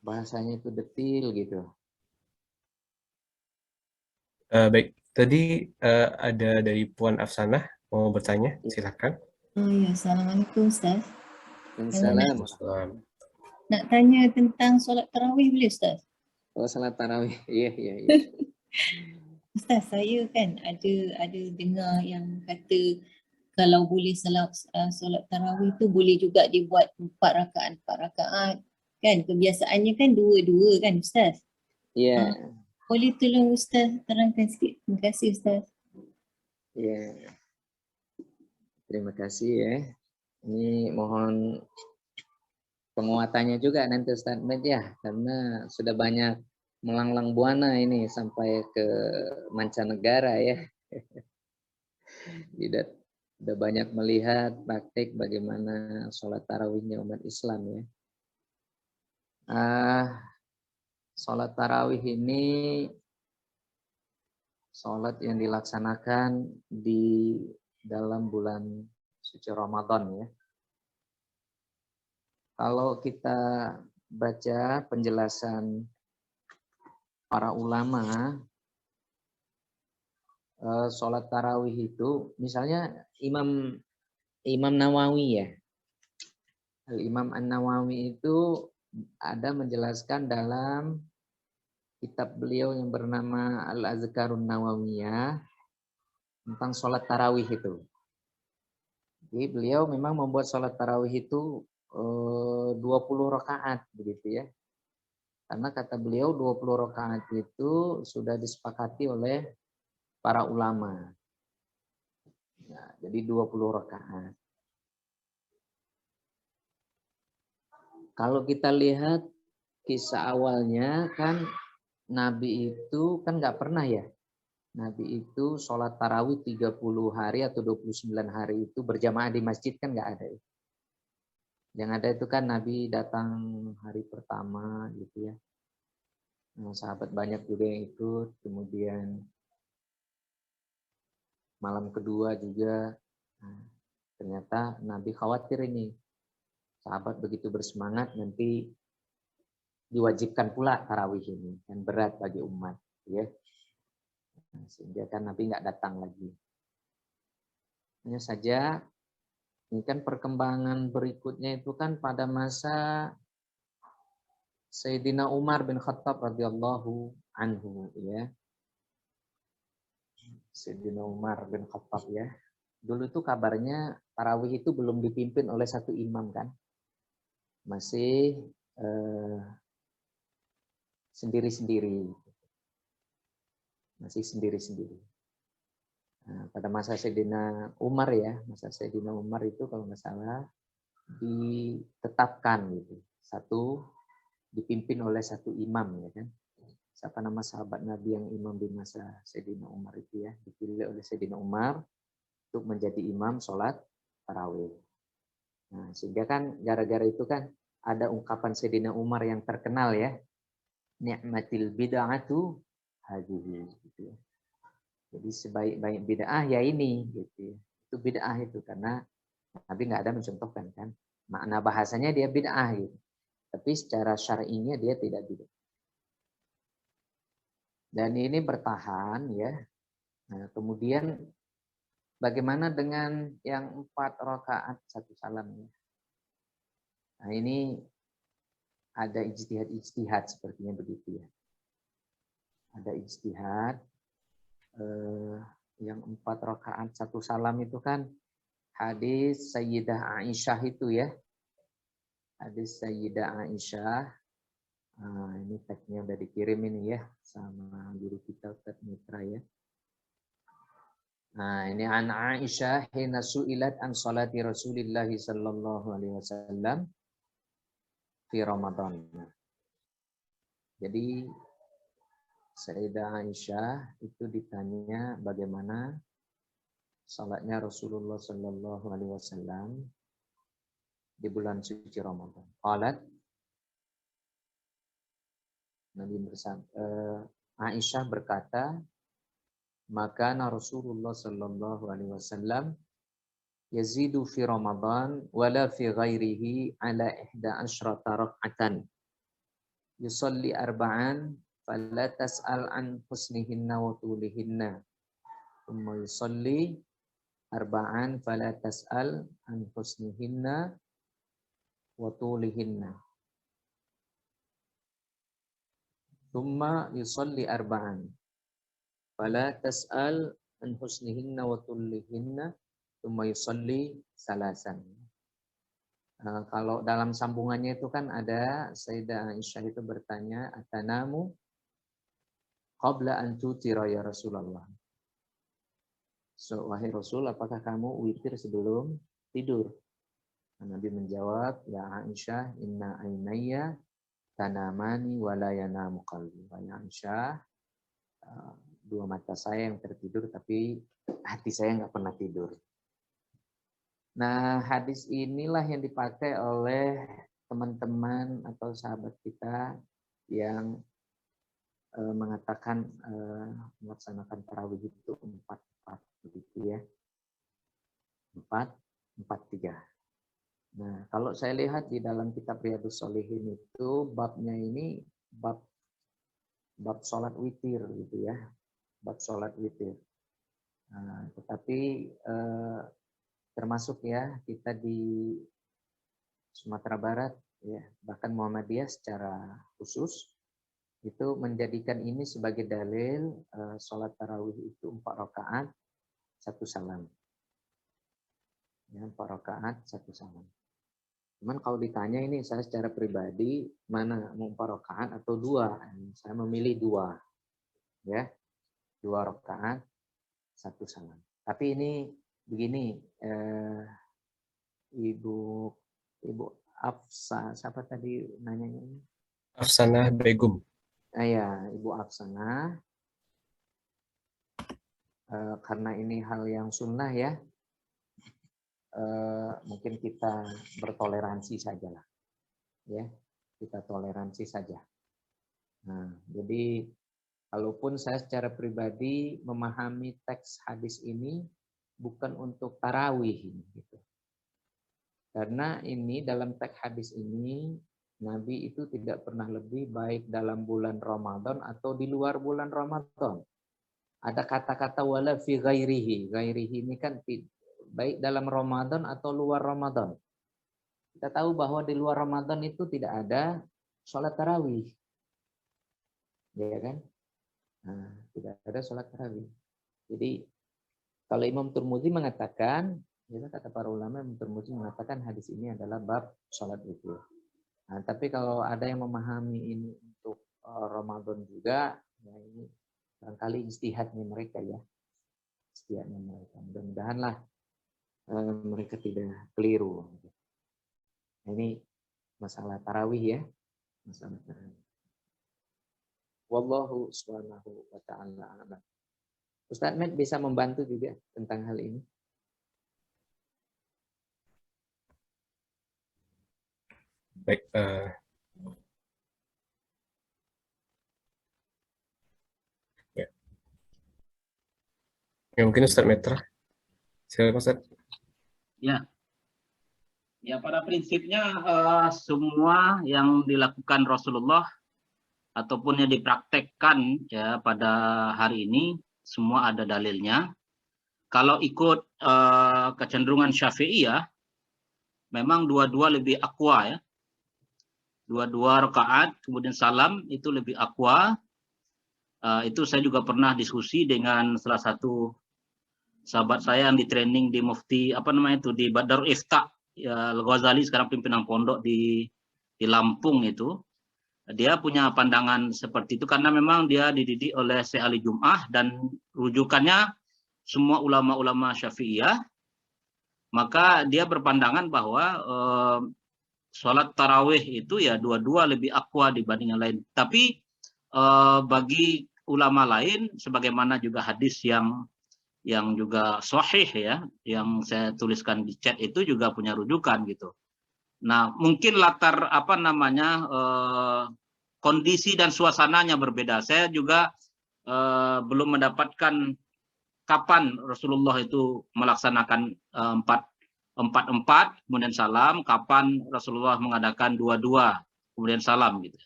Bahasanya itu detil gitu. Baik, tadi ada dari Puan Afsanah mau bertanya, silakan. Oh ya, Assalamualaikum Ustaz. Assalamualaikum. Nak tanya tentang solat tarawih boleh Ustaz? Oh, salat tarawih. Iya. Ustaz, saya kan ada dengar yang kata kalau boleh solat tarawih tu boleh juga dibuat 4 rakaat. Kan kebiasaannya kan 2 kan Ustaz? Iya. Boleh tolong Ustaz terangkan sikit? Terima kasih Ustaz. Iya. Terima kasih ya. Ini mohon penguatannya juga nanti Ustaz Med ya, karena sudah banyak melanglang buana ini sampai ke mancanegara ya. Sudah banyak melihat praktik bagaimana sholat tarawihnya umat Islam ya. Sholat tarawih ini sholat yang dilaksanakan di dalam bulan suci Ramadan ya. Kalau kita baca penjelasan para ulama, sholat tarawih itu, misalnya Imam Nawawi ya, Imam An-Nawawi itu ada menjelaskan dalam kitab beliau yang bernama Al-Azkarun Nawawiyah tentang sholat tarawih itu. Jadi beliau memang membuat sholat tarawih itu 20 rakaat begitu ya. Karena kata beliau 20 rakaat itu sudah disepakati oleh para ulama. Nah, jadi 20 rakaat. Kalau kita lihat kisah awalnya kan Nabi itu kan nggak pernah ya. Nabi itu sholat tarawih 30 hari atau 29 hari itu berjamaah di masjid kan nggak ada. Yang ada itu kan Nabi datang hari pertama gitu ya. Nah, sahabat banyak juga yang ikut. Kemudian malam kedua juga. Nah, ternyata Nabi khawatir ini. Sahabat begitu bersemangat nanti diwajibkan pula tarawih ini. Dan berat bagi umat. Ya. Nah, sehingga kan Nabi nggak datang lagi. Hanya saja ini kan perkembangan berikutnya itu kan pada masa Sayyidina Umar bin Khattab radhiyallahu anhu ya. Sayyidina Umar bin Khattab ya. Dulu itu kabarnya tarawih itu belum dipimpin oleh satu imam kan. Masih sendiri-sendiri. Masih sendiri-sendiri. Nah, pada masa Sayyidina Umar ya, masa Sayyidina Umar itu kalau nggak salah ditetapkan gitu. Satu dipimpin oleh satu imam ya kan. Siapa nama sahabat Nabi yang imam di masa Sayyidina Umar itu ya, dipilih oleh Sayyidina Umar untuk menjadi imam sholat tarawih. Nah, sehingga kan gara-gara itu kan ada ungkapan Sayyidina Umar yang terkenal ya, ni'matil bid'atu hadhihi gitu ya. Jadi sebaik-baik bid'ah ya ini gitu ya. Itu bid'ah itu karena Nabi nggak ada mencontohkan kan. Makna bahasanya dia bid'ah gitu. Tapi secara syar'inya dia tidak bid'ah. Dan ini bertahan ya Nah, kemudian bagaimana dengan yang 4 rakaat 1 salam? Nah, ini ada ijtihad sepertinya begitu ya. Ada ijtihad yang 4 rakaat 1 salam itu kan hadis Sayyidah Aisyah itu ya. Hadis Sayyidah Aisyah. Nah, ini tagnya udah dikirim ini ya sama guru kita Ustaz Mitra ya. Nah, ini an Aisyah hina su'ilat an salati Rasulillah sallallahu alaihi wasallam fi Ramadan. Jadi Sayyidah Aisyah itu ditanya bagaimana salatnya Rasulullah sallallahu alaihi wasallam di bulan suci Ramadan. Qalat Nabi Aisyah berkata, maka Rasulullah sallallahu alaihi wasallam yazidu fi Ramadan wala fi ghairihi ala 11 rak'atan. Yusalli arba'an fala tas'al an husnihinna wa tulihinna. Thumma yusalli arba'an fala tas'al an husnihinna wa tulihinna. Thumma yusalli arba'an fala tas'al an husnihinna wa tulihinna. Thumma yusalli salasan. Kalau dalam sambungannya itu kan ada Sayyidah Aisyah itu bertanya, atanamu qabla an tutira ya Rasulullah. So, wahai Rasul, apakah kamu witir sebelum tidur? Nabi menjawab, ya Aisyah, inna ainayya tanamani wa la yanamu qalbi. Wahai Aisyah, 2 mata saya yang tertidur tapi hati saya nggak pernah tidur. Nah, hadis inilah yang dipakai oleh teman-teman atau sahabat kita yang mengatakan melaksanakan tarawih itu 4-4 begitu ya. 4-4-3. Nah, kalau saya lihat di dalam kitab Riyadhus Shalihin itu babnya ini bab salat witir gitu ya. Bab salat witir. Nah, tetapi termasuk ya kita di Sumatera Barat ya, bahkan Muhammadiyah secara khusus itu menjadikan ini sebagai dalil sholat tarawih itu 4 rakaat 1 salam. Ya, 4 rakaat 1 salam. Cuman kalau ditanya ini saya secara pribadi mana mau 4 rakaat atau 2? Saya memilih 2. Ya. 2 rakaat 1 salam. Tapi ini begini, Ibu Afsa, siapa tadi nanyanya ini? Afsanah Begum. Ya, Ibu Afsanah. Karena ini hal yang sunnah ya, mungkin kita bertoleransi sajalah, ya, kita toleransi saja. Nah, jadi kalaupun saya secara pribadi memahami teks hadis ini bukan untuk tarawih gitu. Karena ini dalam teks hadis ini Nabi itu tidak pernah lebih baik dalam bulan Ramadan atau di luar bulan Ramadan. Ada kata-kata wala fi ghairihi. Ghairihi ini kan baik dalam Ramadan atau luar Ramadan. Kita tahu bahwa di luar Ramadan itu tidak ada sholat tarawih. Ya kan? Nah, tidak ada sholat tarawih. Jadi kalau Imam Tirmidzi mengatakan, ya kata para ulama, Imam Tirmidzi mengatakan hadis ini adalah bab sholat witir. Nah, tapi kalau ada yang memahami ini untuk Ramadan juga, ya ini barangkali ijtihadnya mereka ya, ijtihadnya mereka. Mudah-mudahanlah mereka tidak keliru. Nah, ini masalah tarawih ya, masalah tarawih. Wallahu subhanahu wa ta'ala a'lam. Ustaz Med bisa membantu juga tentang hal ini. Baik, ya mungkin Ustaz Mitra. Silakan Ustaz. Ya. Ya, pada prinsipnya semua yang dilakukan Rasulullah ataupun yang dipraktekkan ya pada hari ini semua ada dalilnya. Kalau ikut kecenderungan Syafi'iyah, memang dua-dua lebih akwa ya. Dua-dua rakaat kemudian salam itu lebih akwa. Itu saya juga pernah diskusi dengan salah satu sahabat saya yang di training di Mufti di Darul Ifta ya, Al-Ghazali, sekarang pimpinan pondok di Lampung itu. Dia punya pandangan seperti itu karena memang dia dididik oleh Syekh Ali Jum'ah dan rujukannya semua ulama-ulama Syafi'iyah. Maka dia berpandangan bahwa sholat tarawih itu ya dua-dua lebih akwa dibanding yang lain. Tapi bagi ulama lain, sebagaimana juga hadis yang juga sahih ya, yang saya tuliskan di chat itu juga punya rujukan gitu. Nah, mungkin latar kondisi dan suasananya berbeda. Saya juga belum mendapatkan kapan Rasulullah itu melaksanakan 4-4 kemudian salam, kapan Rasulullah mengadakan 2-2 kemudian salam gitu.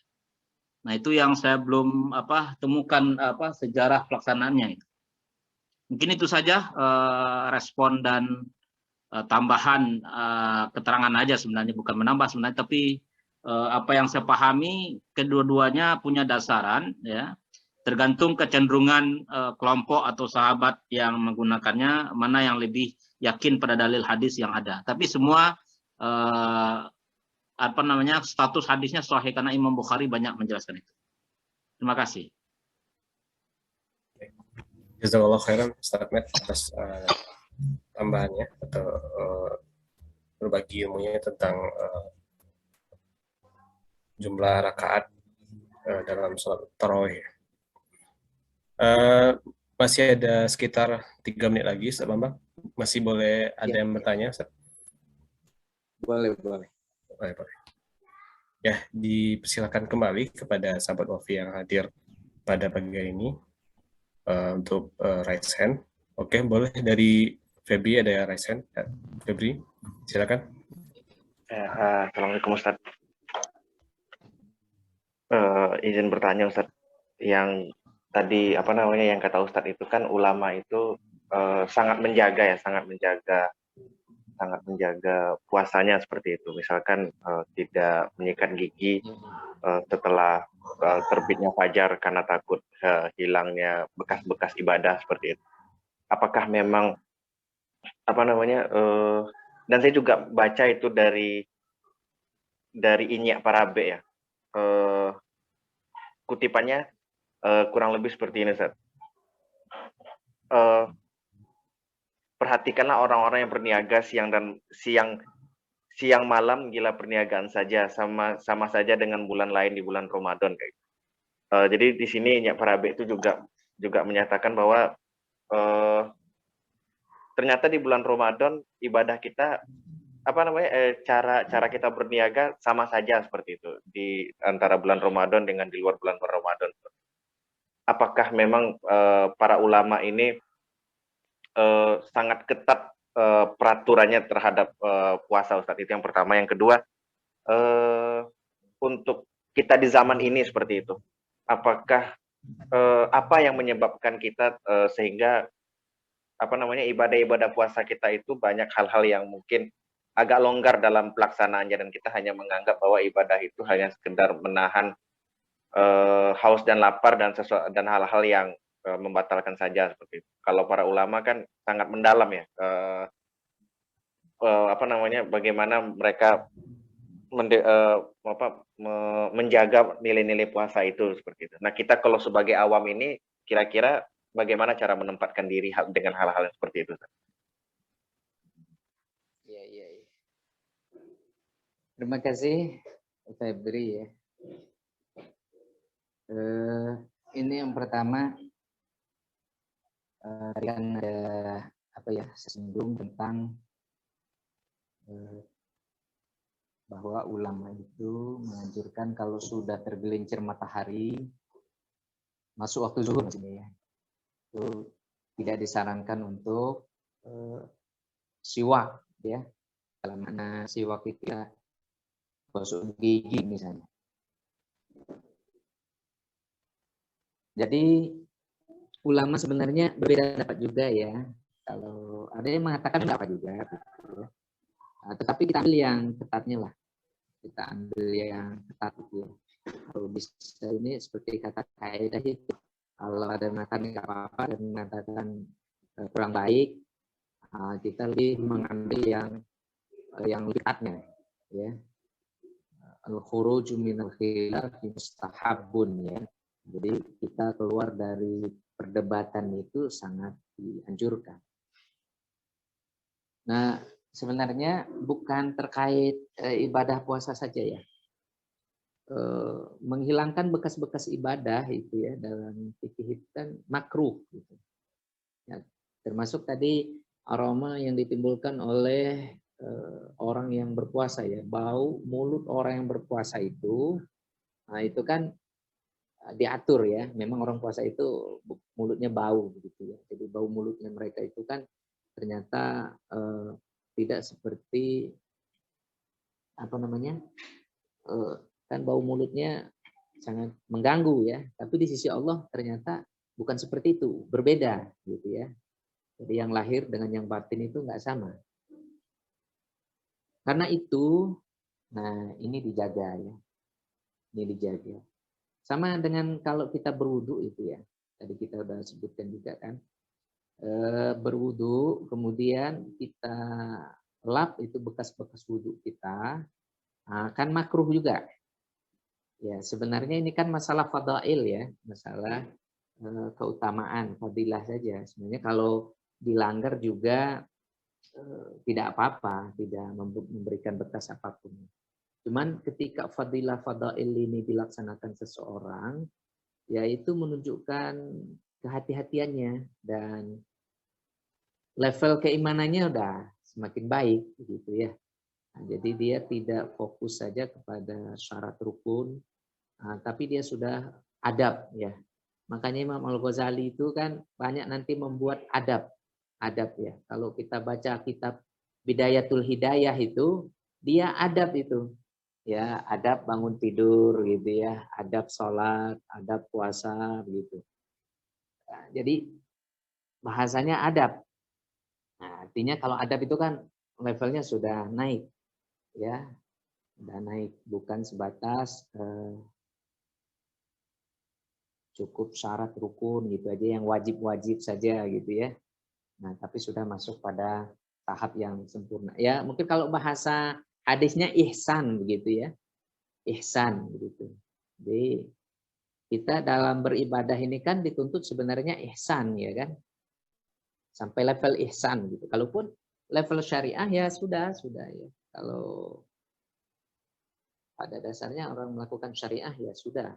Nah, itu yang saya belum temukan sejarah pelaksanaannya itu. Mungkin itu saja respon dan tambahan keterangan aja sebenarnya, bukan menambah sebenarnya, tapi apa yang saya pahami kedua-duanya punya dasaran ya, tergantung kecenderungan kelompok atau sahabat yang menggunakannya, mana yang lebih yakin pada dalil hadis yang ada. Tapi semua status hadisnya sahih karena Imam Bukhari banyak menjelaskan itu. Terima kasih. Jazakallah khairan Ustaz Ahmed atas tambahannya atau berbagi ilmunya tentang jumlah rakaat dalam sholat tarawih. Masih ada sekitar 3 menit lagi, Ustaz Bambang. Masih boleh ada yang bertanya, Ustaz? Boleh. Ya, dipersilakan kembali kepada sahabat Wafi yang hadir pada pagi hari ini untuk raise hand. Oke, boleh dari Febri ada raise hand. Febri, silakan. Assalamualaikum Ustaz. Izin bertanya Ustaz, yang tadi yang kata Ustaz itu kan ulama itu sangat menjaga puasanya seperti itu. Misalkan tidak menyikat gigi setelah terbitnya fajar karena takut hilangnya bekas-bekas ibadah seperti itu. Apakah memang dan saya juga baca itu dari Inyak Parabe ya. Kutipannya kurang lebih seperti ini, Ustaz. Perhatikanlah orang-orang yang berniaga siang malam gila perniagaan saja, sama saja dengan bulan lain di bulan Ramadan kayak. Jadi di sini Inyak Parabe itu juga menyatakan bahwa ternyata di bulan Ramadan ibadah kita cara kita berniaga sama saja seperti itu di antara bulan Ramadan dengan di luar bulan Ramadan. Apakah memang para ulama ini sangat ketat peraturannya terhadap puasa, Ustaz? Itu yang pertama. Yang kedua, untuk kita di zaman ini seperti itu, apakah apa yang menyebabkan kita sehingga ibadah-ibadah puasa kita itu banyak hal-hal yang mungkin agak longgar dalam pelaksanaannya, dan kita hanya menganggap bahwa ibadah itu hanya sekedar menahan haus dan lapar dan hal-hal yang membatalkan saja seperti itu. Kalau para ulama kan sangat mendalam ya, bagaimana mereka menjaga nilai-nilai puasa itu seperti itu. Nah, kita kalau sebagai awam ini kira-kira bagaimana cara menempatkan diri dengan hal-hal yang seperti itu? Iya. Terima kasih Febri ya. Ini yang pertama kan ada singgung tentang bahwa ulama itu menganjurkan kalau sudah tergelincir matahari masuk waktu zuhur ini ya, itu tidak disarankan untuk siwak ya. Dalam mana siwak itu ya gosok gigi misalnya. Jadi ulama sebenarnya berbeda pendapat juga ya. Kalau ada yang mengatakan enggak apa juga, gitu ya. Tetapi kita ambil yang ketatnya lah. Kita ambil yang ketat gitu ya. Kalau bisa ini seperti kata kaidah itu. Kalau ada yang mengatakan enggak apa-apa dan mengatakan kurang baik, kita lebih mengambil yang ketatnya ya. Al-khuruju minal khilaf mustahabun ya. Jadi kita keluar dari perdebatan itu sangat dianjurkan. Nah, sebenarnya bukan terkait ibadah puasa saja ya. Menghilangkan bekas-bekas ibadah itu ya dalam fikih itu kan makruh gitu. Ya, termasuk tadi aroma yang ditimbulkan oleh orang yang berpuasa ya, bau mulut orang yang berpuasa itu, nah itu kan diatur ya. Memang orang puasa itu mulutnya bau gitu ya. Jadi bau mulutnya mereka itu kan ternyata tidak seperti apa namanya, kan bau mulutnya sangat mengganggu ya. Tapi di sisi Allah ternyata bukan seperti itu, berbeda gitu ya. Jadi yang lahir dengan yang batin itu nggak sama. Karena itu, nah ini dijaga ya, ini dijaga. Sama dengan kalau kita berwudu itu ya, tadi kita udah sebutkan juga kan, berwudu kemudian kita lap itu bekas-bekas wudu kita, kan makruh juga. Ya sebenarnya ini kan masalah fadail ya, masalah keutamaan, fadilah saja. Sebenarnya kalau dilanggar juga tidak apa-apa, tidak memberikan bekas apapun. Cuman ketika fadilah fadail ini dilaksanakan seseorang, yaitu menunjukkan kehati-hatiannya dan level keimanannya udah semakin baik gitu ya. Nah, jadi dia tidak fokus saja kepada syarat rukun, tapi dia sudah adab ya. Makanya Imam Al-Ghazali itu kan banyak nanti membuat adab ya. Kalau kita baca kitab Bidayatul Hidayah itu, dia adab itu. Ya, adab bangun tidur gitu ya, adab sholat, adab puasa gitu. Nah, jadi bahasanya adab. Nah, artinya kalau adab itu kan levelnya sudah naik ya. Sudah naik, bukan sebatas cukup syarat rukun gitu aja yang wajib-wajib saja gitu ya. Nah, tapi sudah masuk pada tahap yang sempurna. Ya, mungkin kalau bahasa hadisnya ihsan begitu ya. Ihsan begitu. Jadi kita dalam beribadah ini kan dituntut sebenarnya ihsan ya kan. Sampai level ihsan gitu. Kalaupun level syariah ya sudah ya. Kalau pada dasarnya orang melakukan syariah ya sudah.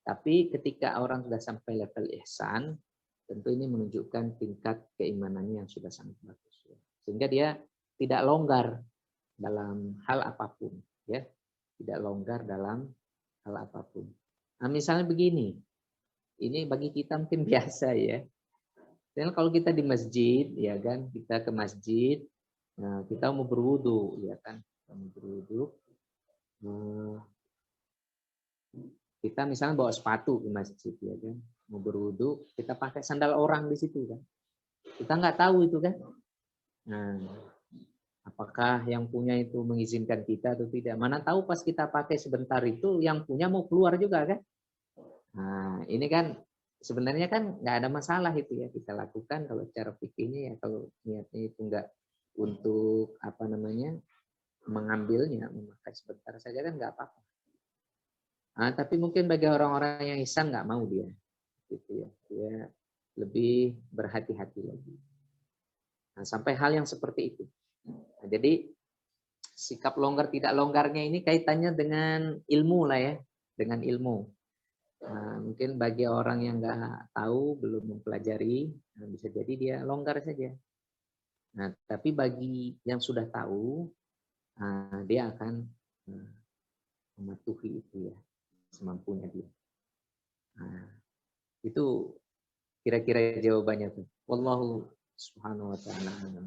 Tapi ketika orang sudah sampai level ihsan, tentu ini menunjukkan tingkat keimanannya yang sudah sangat bagus. Ya. Sehingga dia tidak longgar dalam hal apapun. Ya. Tidak longgar dalam hal apapun. Nah, misalnya begini, ini bagi kita mungkin biasa ya. Dan kalau kita di masjid, ya kan, kita ke masjid, nah kita mau berwudu, ya kan, mau berwudu. Kita misalnya bawa sepatu ke masjid, ya kan, mau berwudu, kita pakai sandal orang di situ kan, kita nggak tahu itu kan. Nah, apakah yang punya itu mengizinkan kita atau tidak? Mana tahu pas kita pakai sebentar itu, yang punya mau keluar juga kan. Nah, ini kan sebenarnya kan nggak ada masalah itu ya kita lakukan kalau cara fikihnya ya, kalau niatnya itu nggak untuk apa namanya mengambilnya, memakai sebentar saja kan nggak apa-apa. Nah, tapi mungkin bagi orang-orang yang ihsan nggak mau dia, gitu ya, dia lebih berhati-hati lagi. Nah, sampai hal yang seperti itu. Nah, jadi sikap longgar tidak longgarnya ini kaitannya dengan ilmu lah ya, dengan ilmu. Nah, mungkin bagi orang yang nggak tahu, belum mempelajari, nah bisa jadi dia longgar saja. Nah, tapi bagi yang sudah tahu, dia akan mematuhi itu ya, semampunya dia. Nah, itu kira-kira jawabannya tuh. Wallahu subhanahu wa ta'ala.